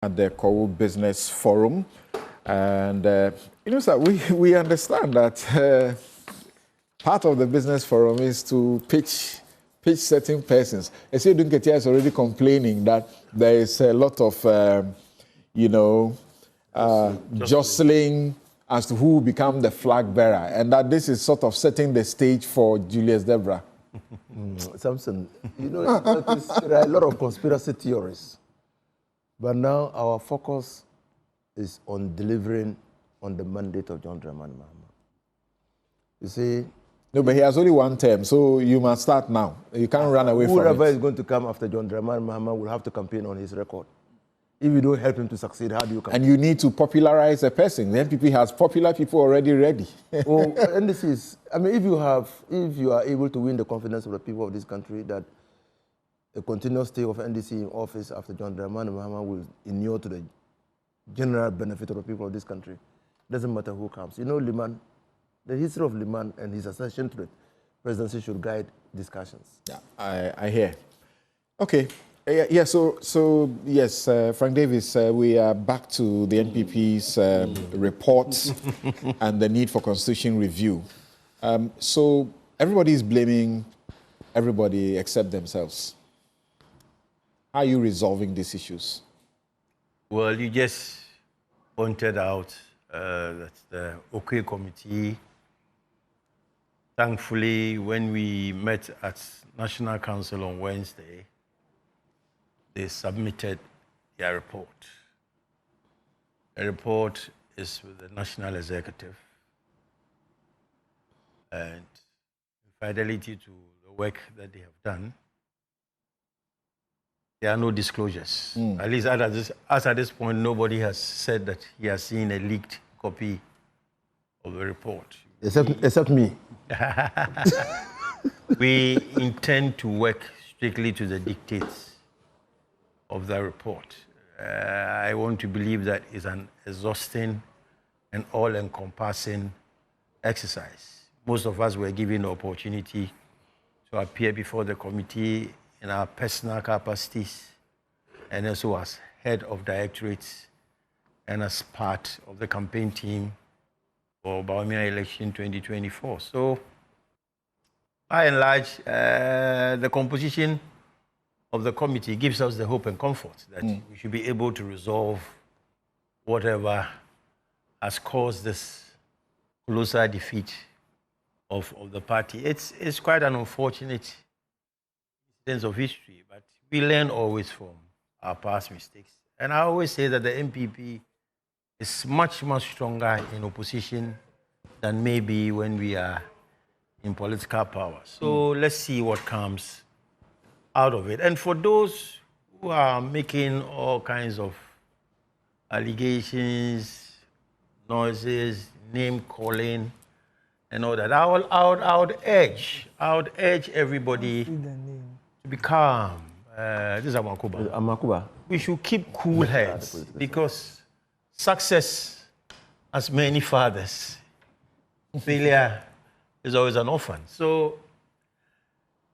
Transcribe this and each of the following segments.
at the Kowu Business Forum. And, sir, we understand that part of the Business Forum is to pitch certain persons. Esi Dunketia is already complaining that there is a lot of, jostling as to who will become the flag bearer, and that this is sort of setting the stage for Julius Debra. Samson, there are a lot of conspiracy theories. But now our focus is on delivering on the mandate of John Dramani Mahama. You see... No, but he has only one term, so you must start now. You can't run away from it. Whoever is going to come after John Dramani Mahama will have to campaign on his record. If you don't help him to succeed, how do you campaign? And you need to popularize a person. The NPP has popular people already ready. And this is, if you are able to win the confidence of the people of this country that a continuous stay of NDC in office after John Dramani Mahama will inure to the general benefit of the people of this country. It doesn't matter who comes. Liman, the history of Liman and his accession to the presidency should guide discussions. Yeah, I hear. Okay. So yes, Frank Davis, we are back to the NPP's report and the need for constitution review. So everybody is blaming everybody except themselves. How are you resolving these issues? Well, you just pointed out that the OK committee, thankfully, when we met at National Council on Wednesday, they submitted their report. The report is with the National Executive, and in fidelity to the work that they have done, there are no disclosures. At least as at this point, nobody has said that he has seen a leaked copy of the report. Except me. We intend to work strictly to the dictates of the report. I want to believe that it's an exhausting and all-encompassing exercise. Most of us were given the opportunity to appear before the committee in our personal capacities, and also as head of directorates and as part of the campaign team for Bawumia election 2024. So, by and large, the composition of the committee gives us the hope and comfort that we should be able to resolve whatever has caused this colossal defeat of the party. It's quite an unfortunate incident of history, but we learn always from our past mistakes. And I always say that the NPP is much, much stronger in opposition than maybe when we are in political power. So let's see what comes out of it. And for those who are making all kinds of allegations, noises, name calling, and all that, I would urge everybody to be calm. This is Amakuba. We should keep cool heads because success has many fathers. Failure is always an orphan. So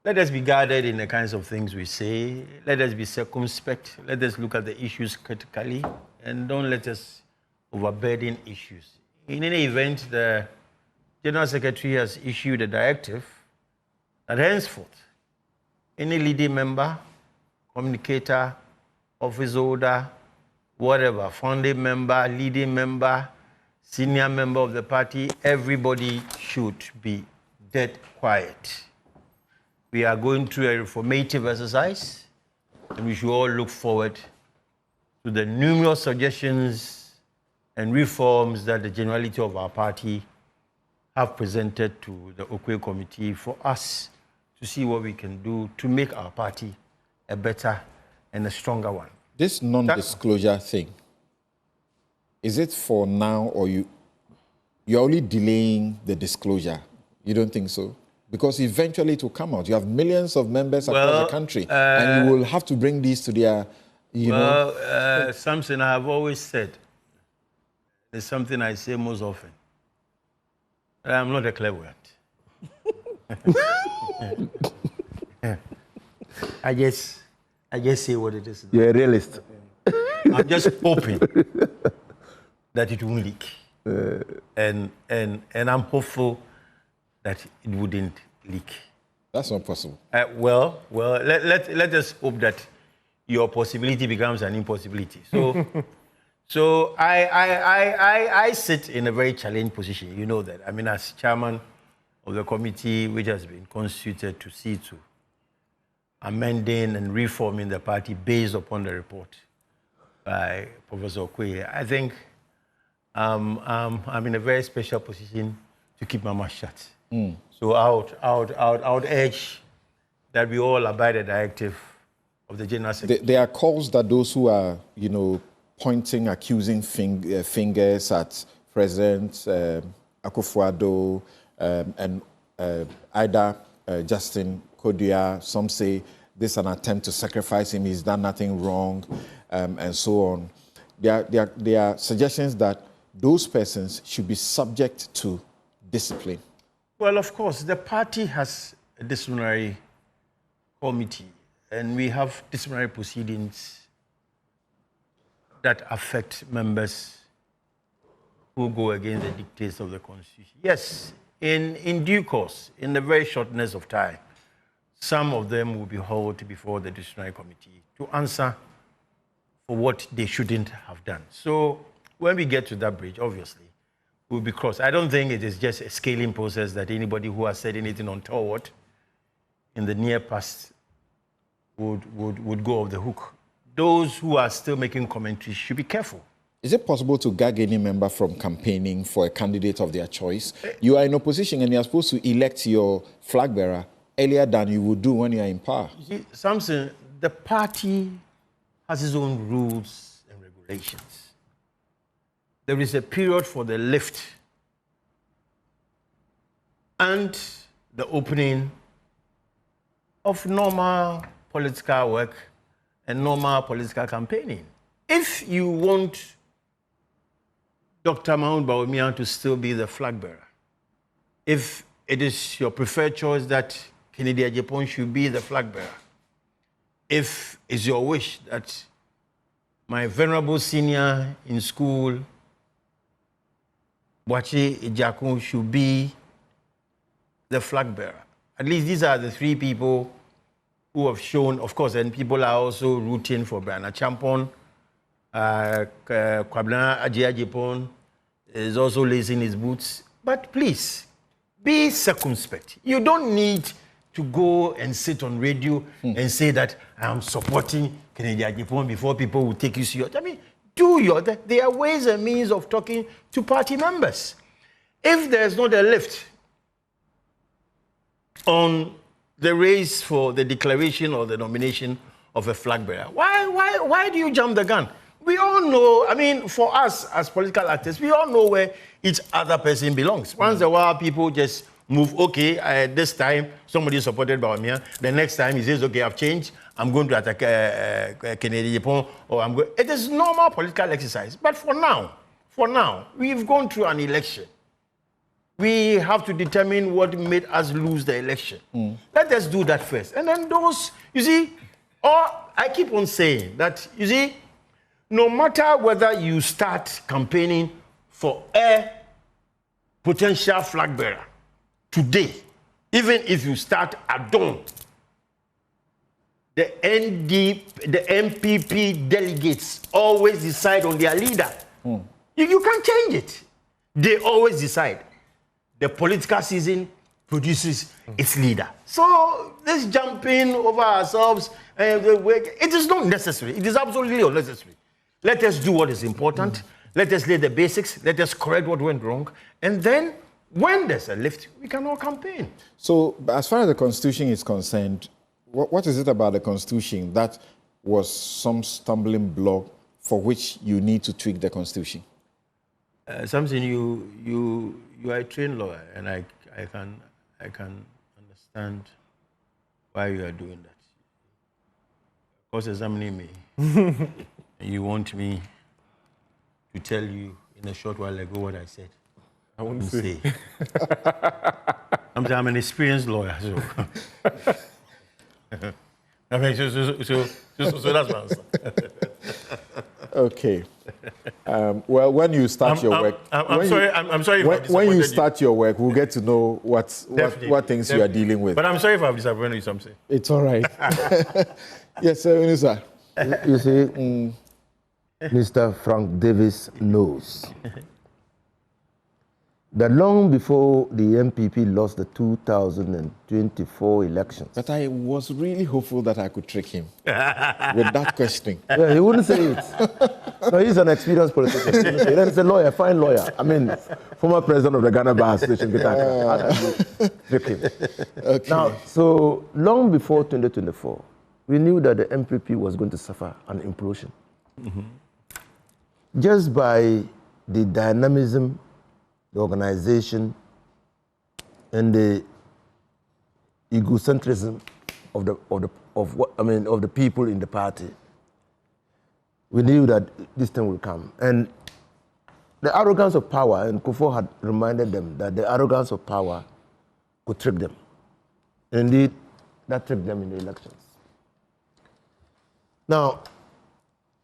let us be guarded in the kinds of things we say. Let us be circumspect. Let us look at the issues critically, and don't let us overburden issues. In any event, the General Secretary has issued a directive that henceforth, any leading member, communicator, office holder, whatever, founding member, leading member, senior member of the party, everybody should be dead quiet. We are going through a reformative exercise, and we should all look forward to the numerous suggestions and reforms that the generality of our party have presented to the OK committee for us to see what we can do to make our party a better and a stronger one. This non-disclosure thing, is it for now, or you're only delaying the disclosure? You don't think so? Because eventually it will come out. You have millions of members across the country, and you will have to bring these to their, something I have always said. It's something I say most often. I'm not a clairvoyant. I just say what it is. You're a realist. I'm just hoping that it won't leak. And I'm hopeful that it wouldn't leak. That's not possible. Well, let us hope that your possibility becomes an impossibility. So I sit in a very challenged position. You know that. I mean, as chairman of the committee which has been constituted to see to amending and reforming the party based upon the report by Professor Okoye, I think I'm in a very special position to keep my mouth shut. So I would urge that we all abide the directive of the General Secretary. There are calls that those who are, pointing, accusing fingers at President Akufo-Addo and either Justin Kodua, some say this is an attempt to sacrifice him, he's done nothing wrong, and so on. There are suggestions that those persons should be subject to discipline. Well, of course, the party has a disciplinary committee, and we have disciplinary proceedings that affect members who go against the dictates of the Constitution. Yes, in due course, in the very shortness of time, some of them will be hauled before the disciplinary committee to answer for what they shouldn't have done. So when we get to that bridge, obviously, we'll be crossed. I don't think it is just a scaling process that anybody who has said anything untoward in the near past would go off the hook. Those who are still making commentaries should be careful. Is it possible to gag any member from campaigning for a candidate of their choice? You are in opposition and you are supposed to elect your flag bearer earlier than you would do when you are in power. You see, Samson, the party has its own rules and regulations. There is a period for the lift and the opening of normal political work and normal political campaigning. If you want Dr. Mahmoud Bawumia to still be the flag bearer, if it is your preferred choice that Kennedy Ajapon should be the flag bearer, if it's your wish that my venerable senior in school, Boachi Ijakun, should be the flag bearer. At least these are the three people who have shown, of course, and people are also rooting for Brian Achampon. Kwabena Ajapon is also lacing his boots. But please, be circumspect. You don't need to go and sit on radio and say that I am supporting Kennedy Ajapon before people will take you serious. I mean, there are ways and means of talking to party members. If there's not a lift on the race for the declaration or the nomination of a flag bearer, why do you jump the gun? We all know, I mean, for us as political actors, we all know where each other person belongs. Once in a while, people just move, okay, this time somebody supported Bawumia. The next time he says, okay, I've changed. I'm going to attack Kennedy Ajapon, or I'm going. It is normal political exercise. But for now, we've gone through an election. We have to determine what made us lose the election. Let us do that first. And then those, you see, or I keep on saying that, you see, no matter whether you start campaigning for a potential flag bearer today, even if you start at dawn, the NPP delegates always decide on their leader. You can't change it. They always decide. The political season produces its leader. So this jumping over ourselves, it is not necessary. It is absolutely unnecessary. Let us do what is important. Let us lay the basics. Let us correct what went wrong. And then when there's a lift, we can all campaign. So as far as the Constitution is concerned, what is it about the Constitution that was some stumbling block for which you need to tweak the Constitution? Something you are a trained lawyer, and I can understand why you are doing that. Cross-examining me, you want me to tell you in a short while ago what I said. I won't say. I'm an experienced lawyer, so. I mean, so that's my answer. Okay. Well, when you start your work, I'm sorry. When you start your work, we'll get to know what things you are dealing with. But I'm sorry if I've disappointed you something. It's all right. Yes, sir. You see, Mr. Frank Davis knows that long before the NPP lost the 2024 elections. But I was really hopeful that I could trick him with that questioning. Yeah, he wouldn't say it. No, he's an experienced politician. He's a lawyer, fine lawyer. I mean, former president of the Ghana Bar Association. Trick him. Okay. Now, so long before 2024, we knew that the NPP was going to suffer an implosion. Mm-hmm. Just by the dynamism, the organization, and the egocentrism of the people in the party, we knew that this thing will come. And the arrogance of power, and Kufuor had reminded them that the arrogance of power could trick them. And indeed, that tricked them in the elections. Now,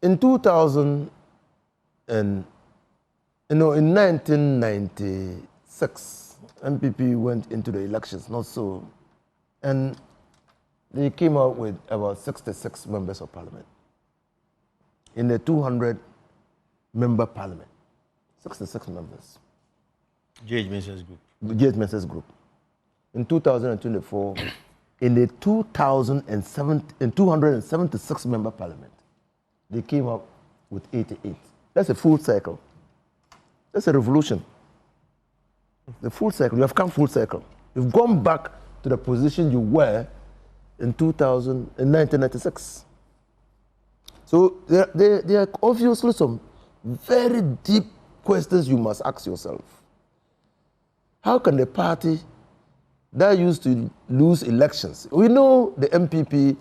in 1996, NPP went into the elections, not so, and they came out with about 66 members of parliament in a 200-member parliament, 66 members. J.H. Mensah's group. J.H. Mensah's group. In 2024, in a 276-member parliament, they came up with 88. That's a full cycle. That's a revolution. The full cycle. You have come full cycle. You've gone back to the position you were in 1996. So there are obviously some very deep questions you must ask yourself. How can the party that used to lose elections? We know the NPP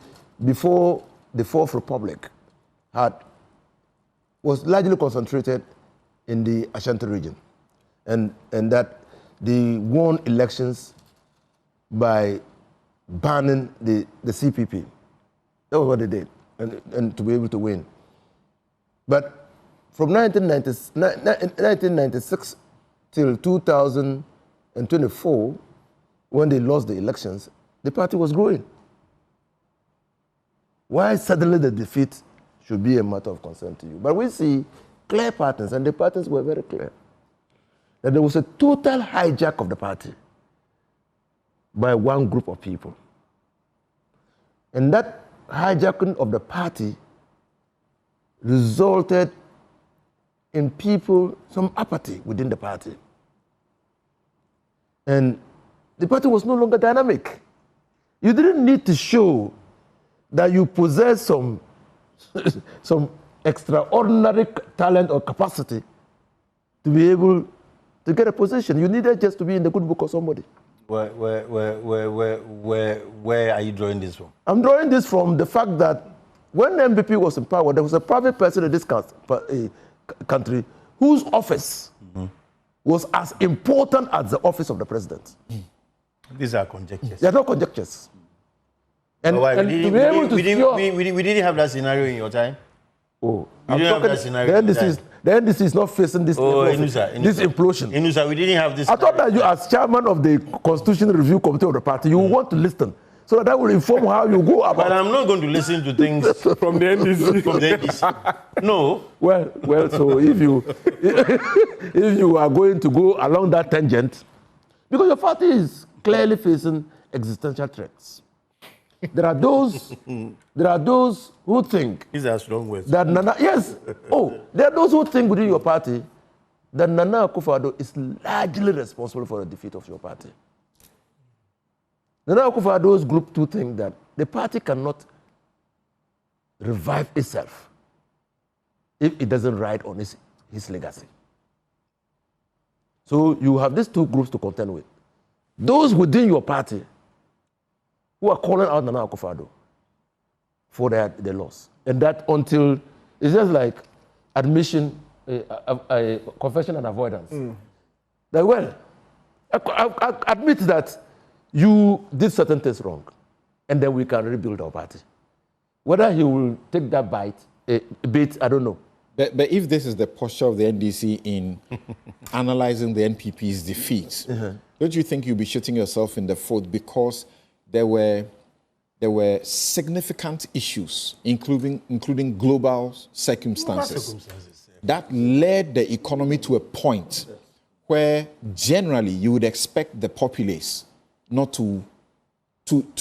before the Fourth Republic was largely concentrated in the Ashanti region, and that they won elections by banning the CPP. That was what they did, and to be able to win. But from 1996 till 2024, when they lost the elections, the party was growing. Why suddenly the defeat should be a matter of concern to you? But we see clear patterns, and the patterns were very clear. That there was a total hijack of the party by one group of people. And that hijacking of the party resulted in people, some apathy within the party. And the party was no longer dynamic. You didn't need to show that you possess some extraordinary talent or capacity to be able to get a position. You needed just to be in the good book of somebody. Where are you drawing this from? I'm drawing this from the fact that when the NPP was in power, there was a private person in this country whose office was as important as the office of the president. These are conjectures. They are not conjectures. And, we didn't have that scenario in your time. Oh, we didn't have that scenario. The NDC is not facing this implosion. Inusa, we didn't have this. I thought that you, as chairman of the Constitutional Review Committee of the party, you want to listen, so that will inform how you go about. But I'm not going to listen to things from the NDC. From the NDC. No. Well. So if you are going to go along that tangent, because your party is clearly facing existential threats. There are those who think. These are strong words. That Nana, yes. Oh, there are those who think within your party that Nana Akufo-Addo is largely responsible for the defeat of your party. Nana Akufo-Addo's group too think that the party cannot revive itself if it doesn't ride on his legacy. So you have these two groups to contend with. Those within your party who are calling out Nana Akufo-Addo for their loss. And that until, it's just like admission, confession and avoidance. That, well, I admit that you did certain things wrong, and then we can rebuild our party. Whether he will take that bait, I don't know. But if this is the posture of the NDC in analyzing the NPP's defeat, don't you think you'll be shooting yourself in the foot because there were significant issues, including global circumstances, that led the economy to a point where generally you would expect the populace not to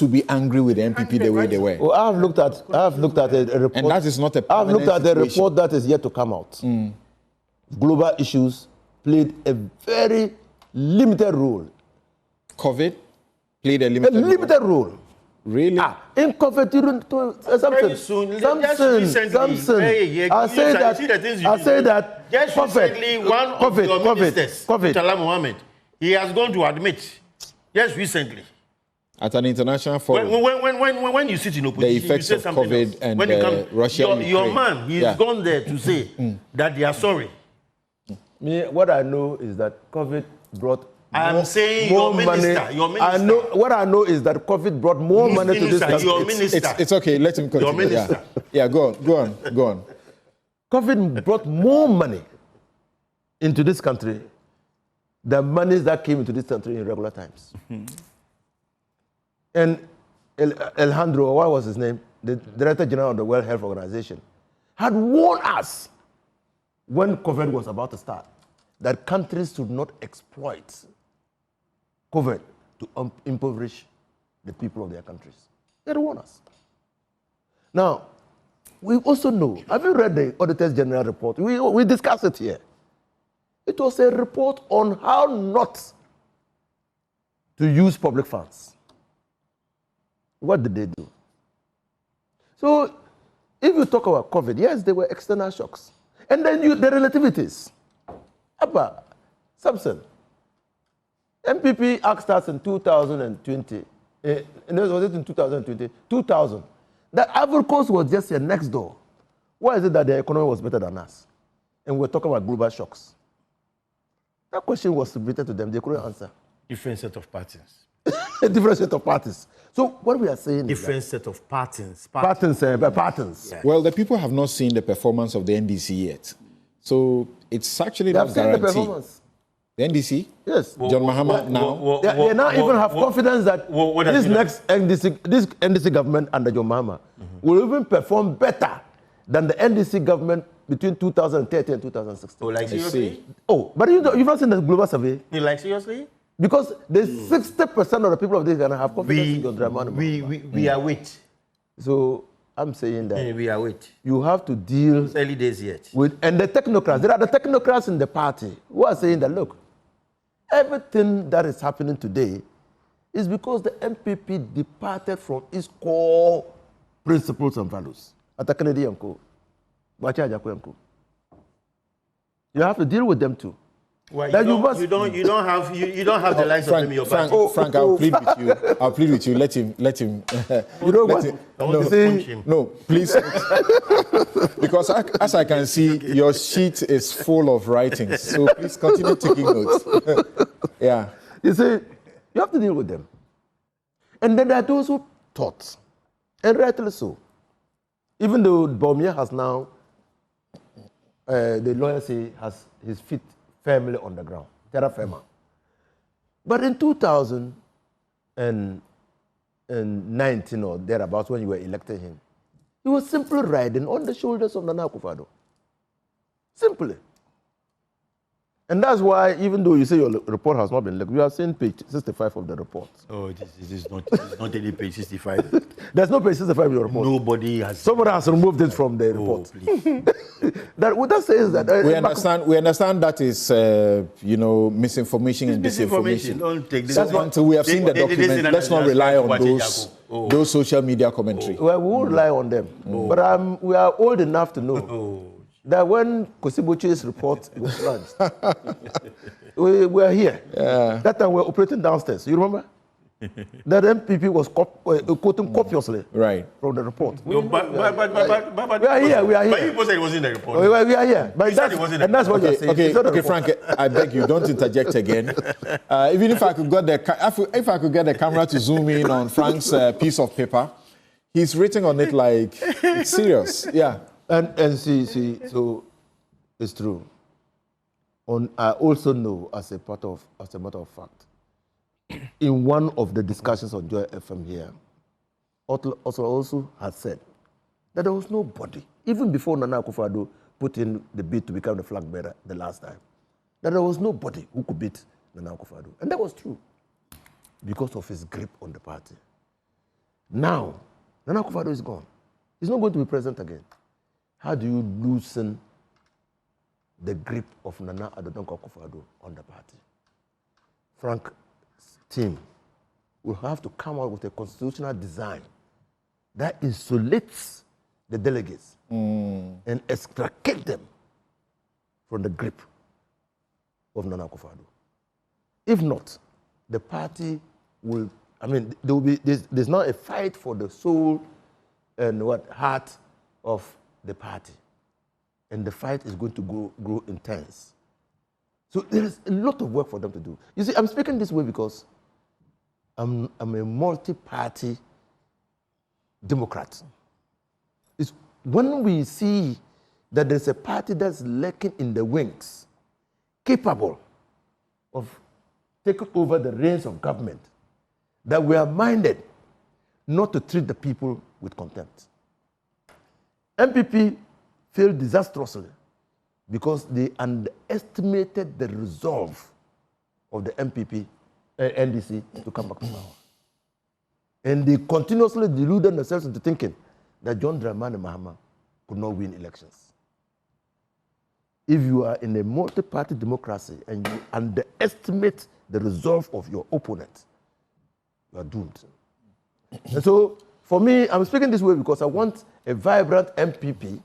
be angry with the NPP the way they were. Well, I've looked at a report, and that is not a I've looked at the situation. report that is yet to come out. Global issues played a very limited role. COVID played a limited role. Really? In COVID, you don't Very soon, I say that just recently, one of your ministers, Tala Mohammed, he has gone to admit, just recently, at an international forum, when you sit in opposition, the effects you say of something COVID else. and when you come, Russia, your man, he's gone there to say that they are sorry. Me, what I know is that COVID brought I'm saying your minister. I know what I know is that COVID brought more money to this country. Your minister. It's okay. Let him continue. Your minister. Yeah, go on. COVID brought more money into this country than monies that came into this country in regular times. And Alejandro, what was his name? The Director General of the World Health Organization had warned us when COVID was about to start that countries should not exploit COVID to impoverish the people of their countries. They warned us. Now, we also know, have you read the Auditor's General report? We discussed it here. It was a report on how not to use public funds. What did they do? So, if you talk about COVID, yes, there were external shocks. And then the relativities. Abba, Samson, NPP asked us in 2020, was it in 2020? 2000. That Ivory Coast was just here next door. Why is it that their economy was better than us? And we're talking about global shocks. That question was submitted to them. They couldn't answer. Different set of patterns. A different set of parties. So what we are saying different is set of patterns. Patterns. Yeah. Well, the people have not seen the performance of the NDC yet. So it's actually they not have seen the guaranteed. performance. The NDC? Yes. John Mahama now? They now even have confidence that this next NDC government under John Mahama will even perform better than the NDC government between 2013 and 2016. Oh, like seriously? Oh, but you've not seen the global survey? You like seriously? Because the 60% of the people of this Ghana have confidence in John Dramani. We are wait. So I'm saying that we are wait. you have to deal it's early days yet with, and the technocrats. There are the technocrats in the party who are saying that look, everything that is happening today is because the NPP departed from its core principles and values. You have to deal with them too. Well, you don't have the likes of them in your party. Frank, I'll plead with you. I'll plead with you. Let him. You know what? No, please. Because as I can see, your sheet is full of writings. So please continue taking notes. Yeah. You see, you have to deal with them. And then there are those who thought, and rightly so, even though Bawumia has now, the lawyer say, has his feet firmly on the ground, terra firma. But in 2019 or thereabouts, when you were electing him, he was simply riding on the shoulders of Nana Akufo-Addo. Simply. And that's why, even though you say your report has not been leaked, we have seen page 65 of the report. Oh, this is not any page 65. There's no page 65 in your report. Nobody has. Somebody has removed it from the report. What that says that we understand that is misinformation and disinformation. Don't take this. So until we have seen the document, let's not rely on those social media commentary. Well, we won't rely on them. But we are old enough to know that when Kosiboche's report was launched, we were here. Yeah. That time we were operating downstairs. You remember? That MPP was quoting copiously from the report. No, but we are here. But you said it was in the report. We are here. But that's what you're saying. Okay, Frank, I beg you, don't interject again. Even if I could get the camera to zoom in on Frank's piece of paper, he's written on it like it's serious. Yeah. And see, so It's true. I also know, as a matter of fact, in one of the discussions on Joy FM here, also has said that there was nobody, even before Nana Akufo-Addo put in the bid to become the flag bearer the last time, that there was nobody who could beat Nana Akufo-Addo. And that was true because of his grip on the party. Now, Nana Akufo-Addo is gone. He's not going to be president again. How do you loosen the grip of Nana Akufo-Addo on the party? Frank's team will have to come out with a constitutional design that insulates the delegates and extricate them from the grip of Nana Akufo-Addo. If not, the party will, there will be, there's now a fight for the soul and heart of the party. And the fight is going to grow intense. So there is a lot of work for them to do. You see, I'm speaking this way because I'm a multi-party Democrat. It's when we see that there's a party that's lurking in the wings, capable of taking over the reins of government, that we are minded not to treat the people with contempt. NPP failed disastrously because they underestimated the resolve of the NDC to come back to power. And they continuously deluded themselves into thinking that John Dramani Mahama could not win elections. If you are in a multi-party democracy and you underestimate the resolve of your opponent, you are doomed. And so, for me, I'm speaking this way because I want a vibrant NPP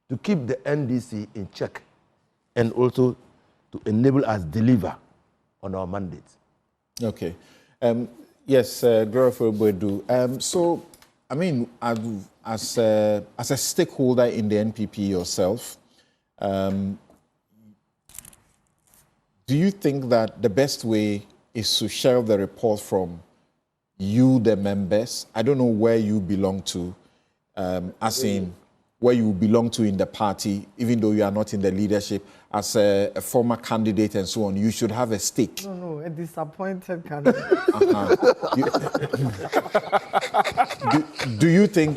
to keep the NDC in check and also to enable us deliver on our mandate. Okay. Yes, Glorious Boedu. So, as a stakeholder in the NPP yourself, do you think that the best way is to share the report from you, the members? I don't know where you belong to, as in where you belong to in the party, even though you are not in the leadership, as a former candidate and so on, you should have a stake. No, a disappointed candidate. Do you think,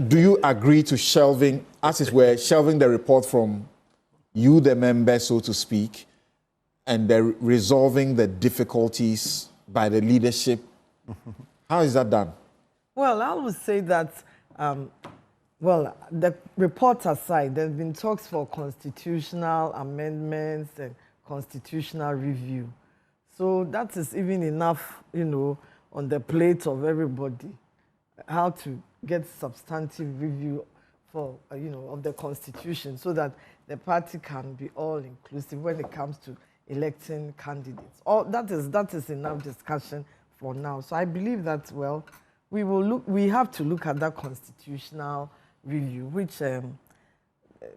do you agree to shelving, as it were, shelving the report from you, the member, so to speak, and resolving the difficulties by the leadership? How is that done? Well, I would say that, the report aside, there have been talks for constitutional amendments and constitutional review. So that is even enough, on the plate of everybody, how to get substantive review for, of the Constitution so that the party can be all-inclusive when it comes to electing candidates. That is enough discussion for now. So I believe that, we have to look at that constitutional review, which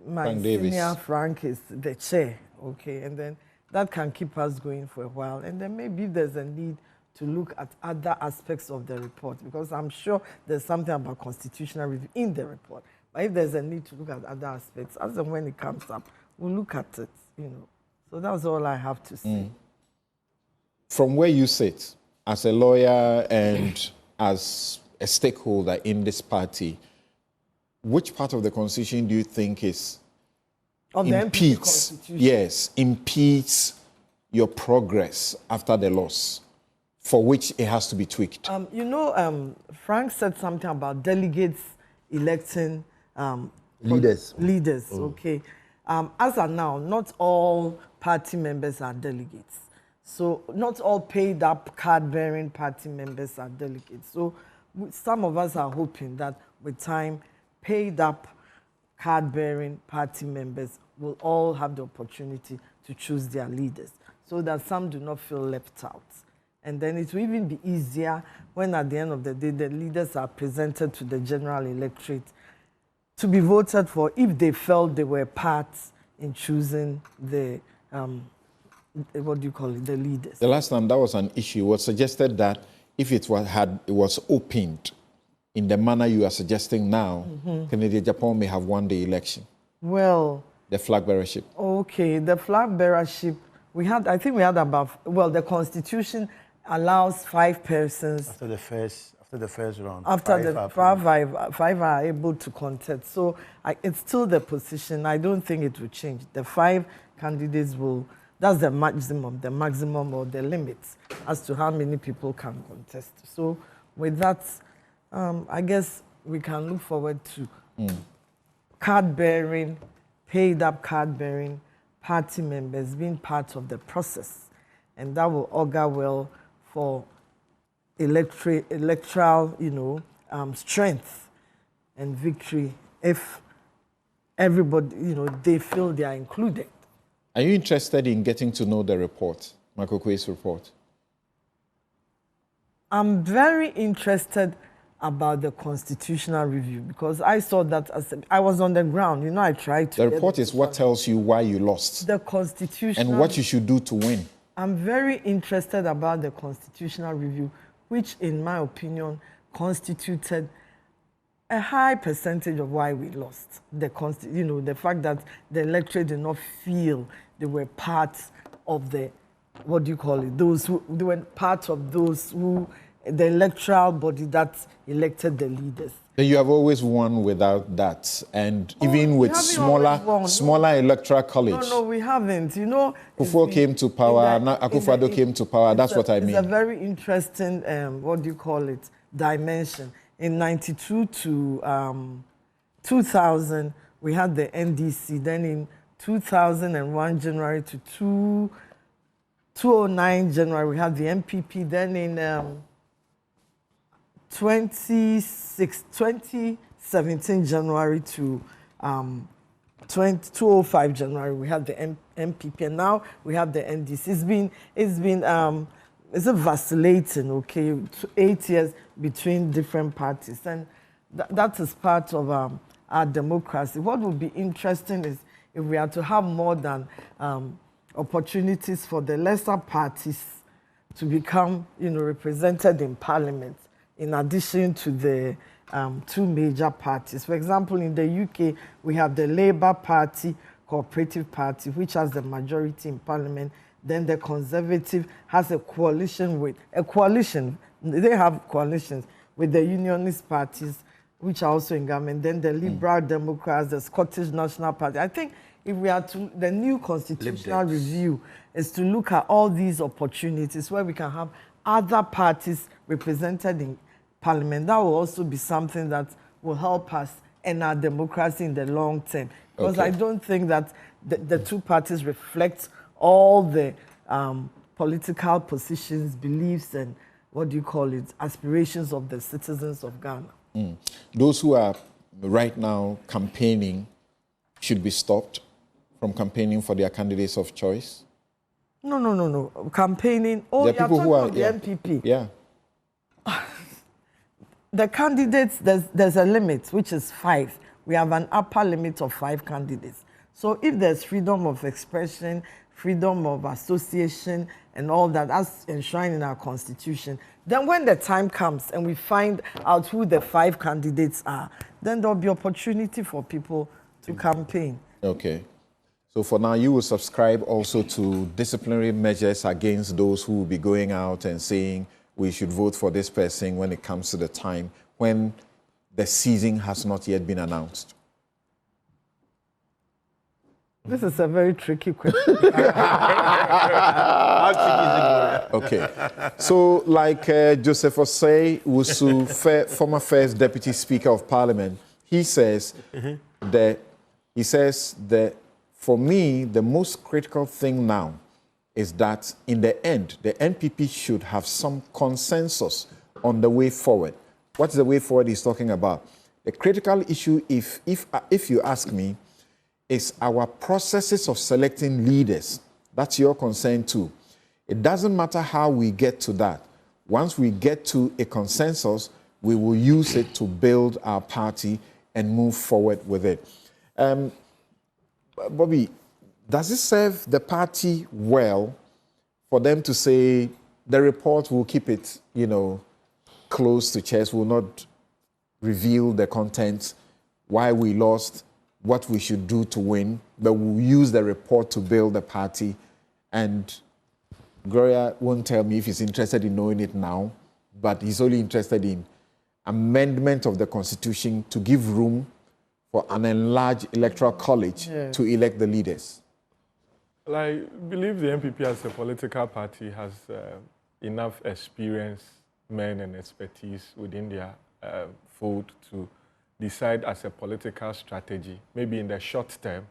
my senior Frank is the chair, okay? And then that can keep us going for a while. And then maybe there's a need to look at other aspects of the report, because I'm sure there's something about constitutional review in the report. But if there's a need to look at other aspects, as and when it comes up, we'll look at it, So that's all I have to say. From where you sit, as a lawyer and as a stakeholder in this party, which part of the Constitution do you think is impedes your progress after the loss, for which it has to be tweaked? Frank said something about delegates electing leaders. Okay. As of now, not all party members are delegates. So not all paid-up card-bearing party members are delegates. So some of us are hoping that with time, paid-up card-bearing party members will all have the opportunity to choose their leaders so that some do not feel left out. And then it will even be easier when at the end of the day, the leaders are presented to the general electorate to be voted for if they felt they were part in choosing the, the leaders. The last time that was an issue, it was suggested that if it was opened in the manner you are suggesting now, Kennedy Japan may have won the election. Well, The flag bearership. Okay, the flag bearership, I think we had about, well, the Constitution allows 5 persons. After the first round. After five are able to contest. So it's still the position. I don't think it will change. The 5 candidates that's the maximum or the limits as to how many people can contest. So with that, I guess we can look forward to card bearing, paid up card bearing party members being part of the process. And that will augur well for electoral, strength and victory if everybody, they feel they are included. Are you interested in getting to know the report, Michael Quay's report? I'm very interested about the constitutional review because I saw that I was on the ground. I tried to. The report is what tells you why you lost. The constitutional. And what you should do to win. I'm very interested about the constitutional review, which, in my opinion, constituted a high percentage of why we lost. The fact that the electorate did not feel they were part of the, they were part of those who, the electoral body that elected the leaders. But you have always won without that, and even with smaller electoral college. No, we haven't. Kufuor came to power, Akufo-Addo came to power. That's what I mean. It's a very interesting, dimension. In 92 to 2000, we had the NDC. Then in 2001 January to 2009 January, we had the NPP. Then in 2017 January to 2005 January, we had the NPP, and now we have the NDC. It's vacillating, 8 years between different parties, and that is part of our democracy. What would be interesting is if we are to have more than opportunities for the lesser parties to become, represented in parliament, in addition to the 2 major parties. For example, in the UK, we have the Labour Party, Cooperative Party, which has the majority in parliament. Then the Conservative has a coalition. They have coalitions with the Unionist parties, which are also in government. Then the Liberal Democrats, the Scottish National Party. I think if we are to, the new constitutional review is to look at all these opportunities where we can have other parties represented in parliament. That will also be something that will help us in our democracy in the long term. Because I don't think that the 2 parties reflect all the political positions, beliefs, and aspirations of the citizens of Ghana. Those who are right now campaigning should be stopped from campaigning for their candidates of choice? No. Campaigning. Oh, you're talking about the NPP. Yeah. The candidates, there's a limit, which is 5. We have an upper limit of 5 candidates. So if there's freedom of expression, freedom of association, and all that, as enshrined in our constitution, then when the time comes and we find out who the 5 candidates are, then there'll be opportunity for people to campaign. Okay. So for now, you will subscribe also to disciplinary measures against those who will be going out and saying we should vote for this person when it comes to the time when the season has not yet been announced. This is a very tricky question. Okay. So, like Joseph Osei Wusu, former first Deputy Speaker of Parliament, he says that for me, the most critical thing now is that in the end, the NPP should have some consensus on the way forward. What's the way forward he's talking about? The critical issue, if you ask me, is our processes of selecting leaders. That's your concern too. It doesn't matter how we get to that. Once we get to a consensus, we will use it to build our party and move forward with it. Bobby, does it serve the party well for them to say the report will keep it, close to chest, will not reveal the contents, why we lost, what we should do to win, but we'll use the report to build the party. And Gloria won't tell me if he's interested in knowing it now, but he's only interested in amendment of the Constitution to give room for an enlarged electoral college to elect the leaders. Well, I believe the NPP as a political party has enough experience, men and expertise within their fold to decide as a political strategy, maybe in the short term,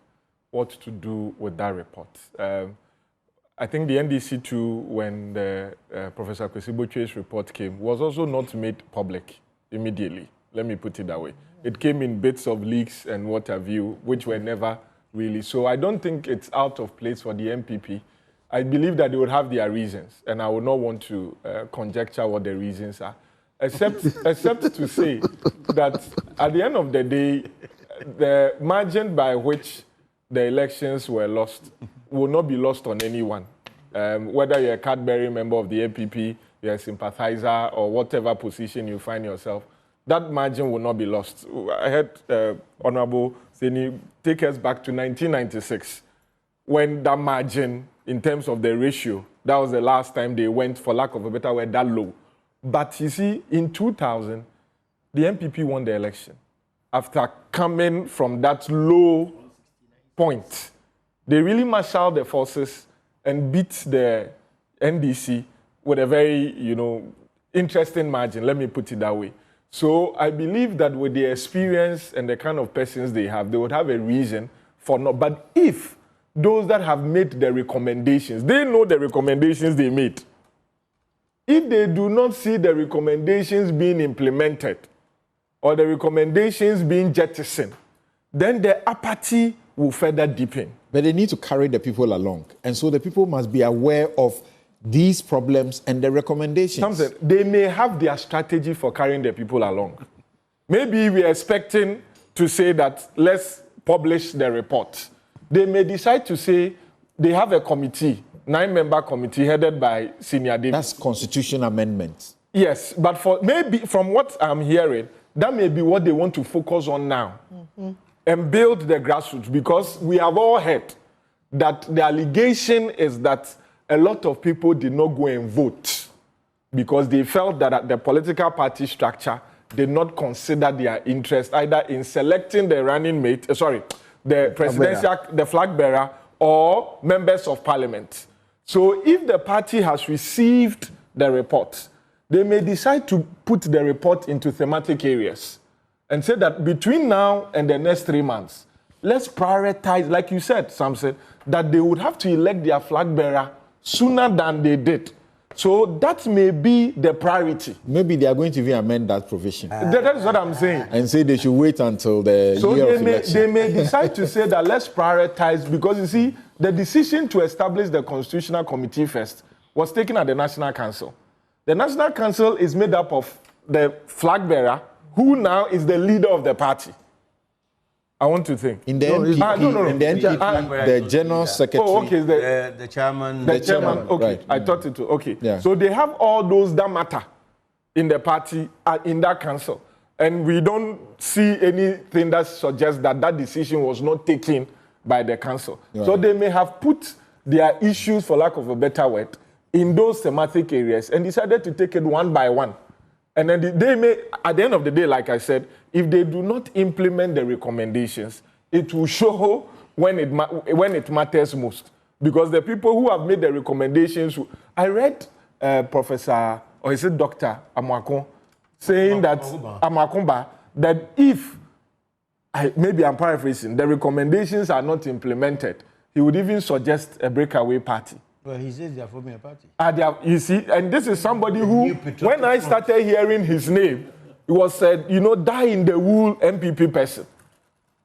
what to do with that report. I think the NDC too, when the Professor Kwesi report came, was also not made public immediately. Let me put it that way. It came in bits of leaks and what have you, which were never really. So I don't think it's out of place for the NPP. I believe that they would have their reasons, and I would not want to conjecture what the reasons are, except to say that at the end of the day, the margin by which the elections were lost will not be lost on anyone. Whether you're a card-bearing member of the NPP, you're a sympathizer, or whatever position you find yourself, that margin will not be lost. I heard Honorable Seni take us back to 1996, when that margin, in terms of the ratio, that was the last time they went, for lack of a better word, that low. But you see, in 2000, the NPP won the election. After coming from that low point, they really marshaled the forces and beat the NDC with a very, interesting margin, let me put it that way. So I believe that with the experience and the kind of persons they have, they would have a reason for not. But if those that have made the recommendations, they know the recommendations they made. If they do not see the recommendations being implemented or the recommendations being jettisoned, then the apathy will further deepen. But they need to carry the people along. And so the people must be aware of these problems and the recommendations. They may have their strategy for carrying the people along. Maybe we are expecting to say that let's publish the report. They may decide to say they have a committee, 9-member committee headed by Senior David. That's constitution amendments. Yes, but maybe from what I'm hearing, that may be what they want to focus on now and build the grassroots, because we have all heard that the allegation is that a lot of people did not go and vote because they felt that the political party structure did not consider their interest either in selecting the running mate, the presidential, the flag bearer, or members of parliament. So if the party has received the report, they may decide to put the report into thematic areas and say that between now and the next 3 months, let's prioritize, like you said, Samson, that they would have to elect their flag bearer sooner than they did. So that may be the priority. Maybe they are going to even amend that provision. That is what I'm saying. And say they should wait until the year of election. They may decide to say that let's prioritize, because you see, the decision to establish the Constitutional Committee first was taken at the National Council. The National Council is made up of the flag bearer, who now is the leader of the party. I want to think. In the NPP, in the NPP, the general secretary. Oh, okay. The chairman. The chairman. Okay, right. I thought it was okay. Yeah. So they have all those that matter in the party, in that council, and we don't see anything that suggests that that decision was not taken by the council. Right. So they may have put their issues, for lack of a better word, in those thematic areas and decided to take it one by one. And then they may, at the end of the day, like I said, if they do not implement the recommendations, it will show when it matters most. Because the people who have made the recommendations, I read Professor, or is it Dr. Amakon, saying that Amakumba, that if, maybe I'm paraphrasing, the recommendations are not implemented, he would even suggest a breakaway party. Well, he says they are forming a party. You see, and this is somebody who, when I started hearing his name, it was said, die in the wool NPP person.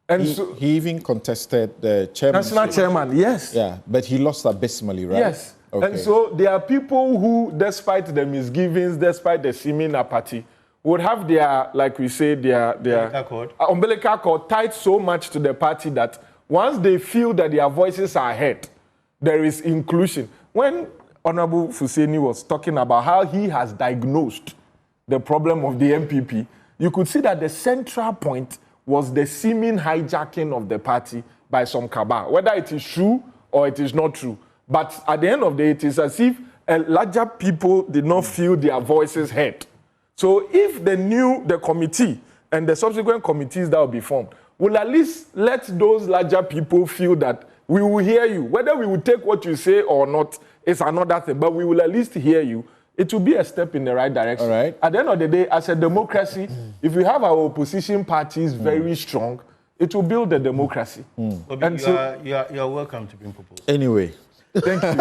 And he even contested the chairman. National chairman, yes. Yeah, but he lost abysmally, right? Yes. Okay. And so there are people who, despite the misgivings, despite the seeming apathy, would have their, like we say, their umbilical cord tied so much to the party that once they feel that their voices are heard, there is inclusion. When Honorable Fuseni was talking about how he has diagnosed the problem of the NPP, you could see that the central point was the seeming hijacking of the party by some cabal, whether it is true or it is not true. But at the end of the day, it is as if a larger people did not feel their voices heard. So if the committee and the subsequent committees that will be formed will at least let those larger people feel that we will hear you. Whether we will take what you say or not is another thing, but we will at least hear you. It will be a step in the right direction. All right. At the end of the day, as a democracy, if we have our opposition parties very strong, it will build a democracy. Obi, And you are welcome to bring proposals. Anyway, thank you.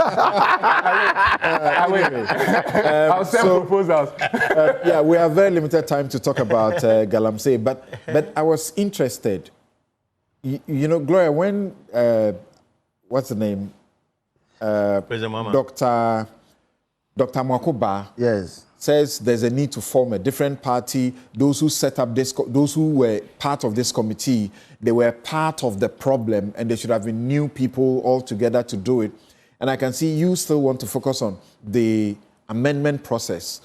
I'll send proposals. yeah, we have very limited time to talk about Galamsey, but I was interested. You know, Gloria, when what's the name? President Mama. Dr. Mwakuba Yes. says there's a need to form a different party. Those who set up this, those who were part of this committee, they were part of the problem, and there should have been new people all together to do it. And I can see you still want to focus on the amendment process.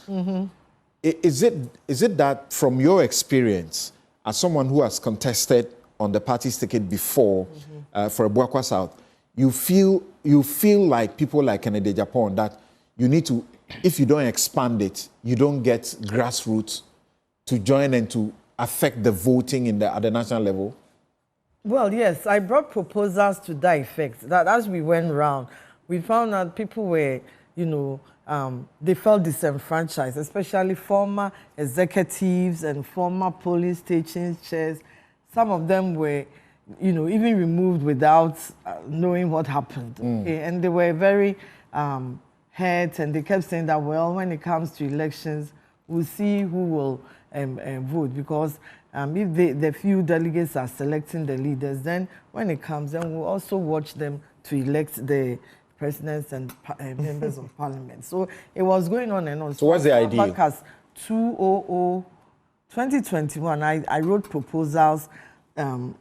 Is it that from your experience, as someone who has contested on the party's ticket before for Abuakwa South, you feel like people like Kennedy Japan that you need to, if you don't expand it, you don't get grassroots to join and to affect the voting at the national level? Well, yes, I brought proposals to that effect. That as we went round, we found that people were, they felt disenfranchised, especially former executives and former police station chairs. Some of them were, even removed without knowing what happened. Okay? And they were very hurt, and they kept saying that, well, when it comes to elections, we'll see who will vote, because if the few delegates are selecting the leaders, then when it comes, then we'll also watch them to elect the presidents and members of parliament. So it was going on and on. So what's the idea? Back as 2021, I wrote proposals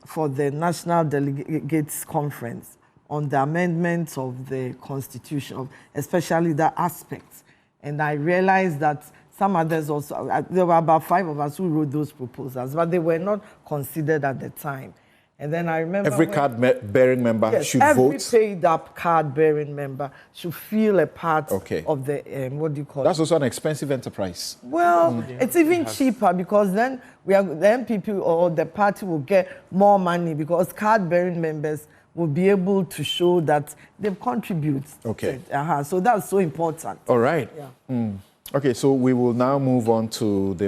for the National Delegates Conference on the amendments of the Constitution, especially the aspects. And I realized that some others also, there were about 5 of us who wrote those proposals, but they were not considered at the time. And then I remember every card-bearing member should every vote? Every paid-up card-bearing member should feel a part Okay. of the, what do you call That's also an expensive enterprise. Well, it's even cheaper, because then the NPP or the party will get more money, because card-bearing members will be able to show that they've contributed. Okay. So that's so important. All right. Yeah. Okay, so we will now move on to the